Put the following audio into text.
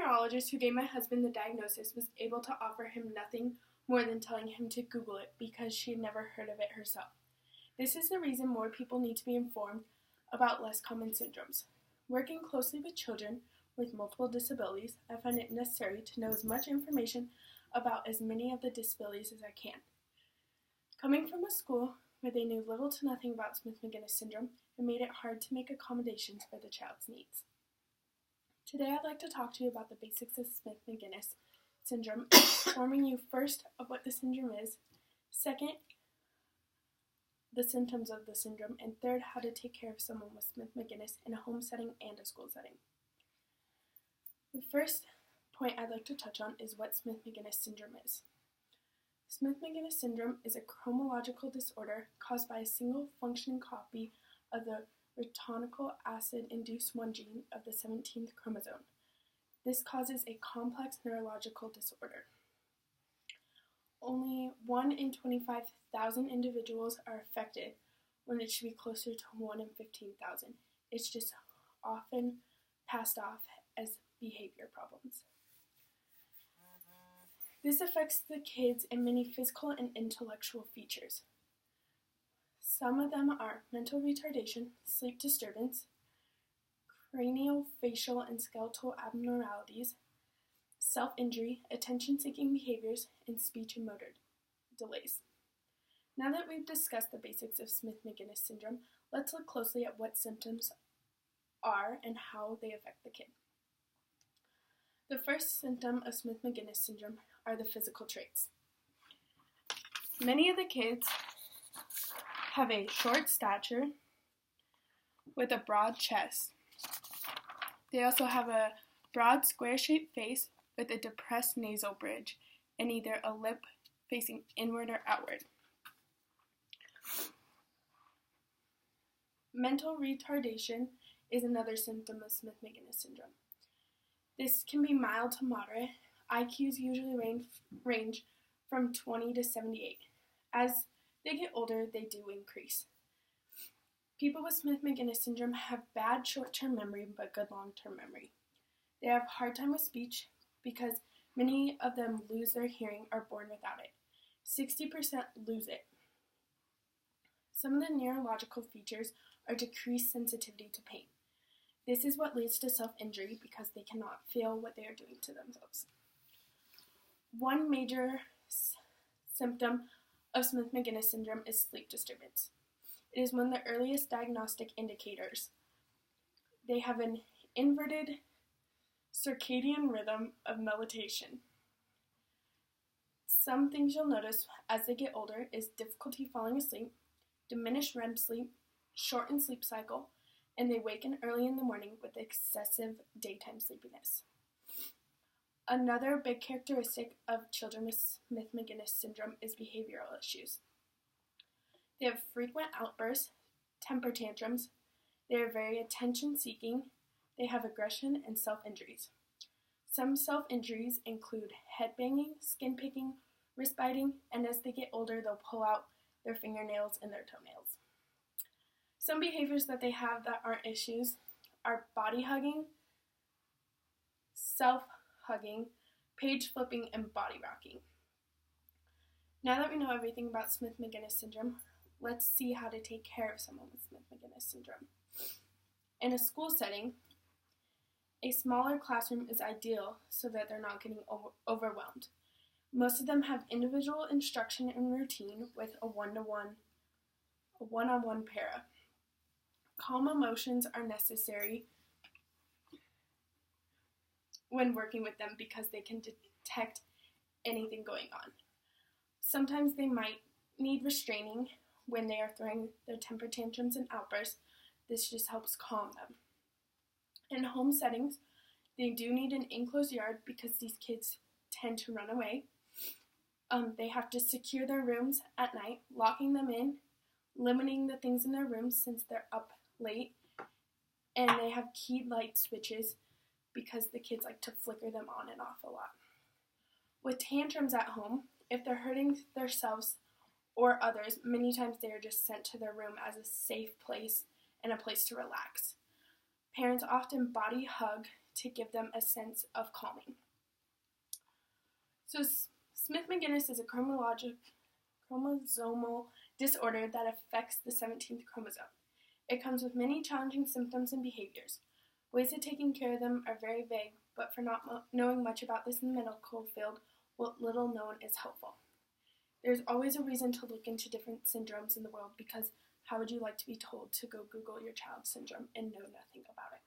neurologist who gave my husband the diagnosis was able to offer him nothing more than telling him to Google it because she had never heard of it herself. This is the reason more people need to be informed about less common syndromes. Working closely with children with multiple disabilities, I find it necessary to know as much information about as many of the disabilities as I can. Coming from a school where they knew little to nothing about Smith-Magenis syndrome, it made it hard to make accommodations for the child's needs. Today I'd like to talk to you about the basics of Smith-Magenis syndrome, informing you first of what the syndrome is, second, the symptoms of the syndrome, and third, how to take care of someone with Smith-Magenis in a home setting and a school setting. The first point I'd like to touch on is what Smith-Magenis syndrome is. Smith-Magenis syndrome is a chronological disorder caused by a single functioning copy of the retinoic acid-induced 1 gene of the 17th chromosome. This causes a complex neurological disorder. Only 1 in 25,000 individuals are affected when it should be closer to 1 in 15,000. It's just often passed off as behavior problems. This affects the kids in many physical and intellectual features. Some of them are mental retardation, sleep disturbance, craniofacial and skeletal abnormalities, self-injury, attention-seeking behaviors, and speech and motor delays. Now that we've discussed the basics of Smith-Magenis syndrome, let's look closely at what symptoms are and how they affect the kid. The first symptom of Smith-Magenis syndrome are the physical traits. Many of the kids have a short stature with a broad chest. They also have a broad square-shaped face with a depressed nasal bridge and either a lip facing inward or outward. Mental retardation is another symptom of Smith-Magenis syndrome. This can be mild to moderate. IQs usually range from 20 to 78. As they get older, they do increase. People with Smith-Magenis syndrome have bad short-term memory but good long-term memory. They have a hard time with speech because many of them lose their hearing or are born without it. 60% lose it. Some of the neurological features are decreased sensitivity to pain. This is what leads to self-injury because they cannot feel what they are doing to themselves. One major symptom of Smith-Magenis syndrome is sleep disturbance. It is one of the earliest diagnostic indicators. They have an inverted circadian rhythm of melatonin. Some things you'll notice as they get older is difficulty falling asleep, diminished REM sleep, shortened sleep cycle, and they waken early in the morning with excessive daytime sleepiness. Another big characteristic of children with Smith-Magenis syndrome is behavioral issues. They have frequent outbursts, temper tantrums, they are very attention-seeking, they have aggression and self-injuries. Some self-injuries include head-banging, skin-picking, wrist-biting, and as they get older, they'll pull out their fingernails and their toenails. Some behaviors that they have that aren't issues are body hugging, self-hugging, page flipping, and body rocking. Now that we know everything about Smith-Magenis syndrome, let's see how to take care of someone with Smith-Magenis syndrome. In a school setting, a smaller classroom is ideal so that they're not getting overwhelmed. Most of them have individual instruction and routine with a one-on-one para. Calm emotions are necessary when working with them because they can detect anything going on. Sometimes they might need restraining when they are throwing their temper tantrums and outbursts. This just helps calm them. In home settings, they do need an enclosed yard because these kids tend to run away. They have to secure their rooms at night, locking them in, limiting the things in their rooms since they're up late, and they have keyed light switches because the kids like to flicker them on and off a lot. With tantrums at home, if they're hurting themselves or others, many times they are just sent to their room as a safe place and a place to relax. Parents often body hug to give them a sense of calming. So Smith-Magenis is a chromosomal disorder that affects the 17th chromosome. It comes with many challenging symptoms and behaviors. Ways of taking care of them are very vague, but for not knowing much about this in the medical field, what little known is helpful. There's always a reason to look into different syndromes in the world, because how would you like to be told to go Google your child's syndrome and know nothing about it?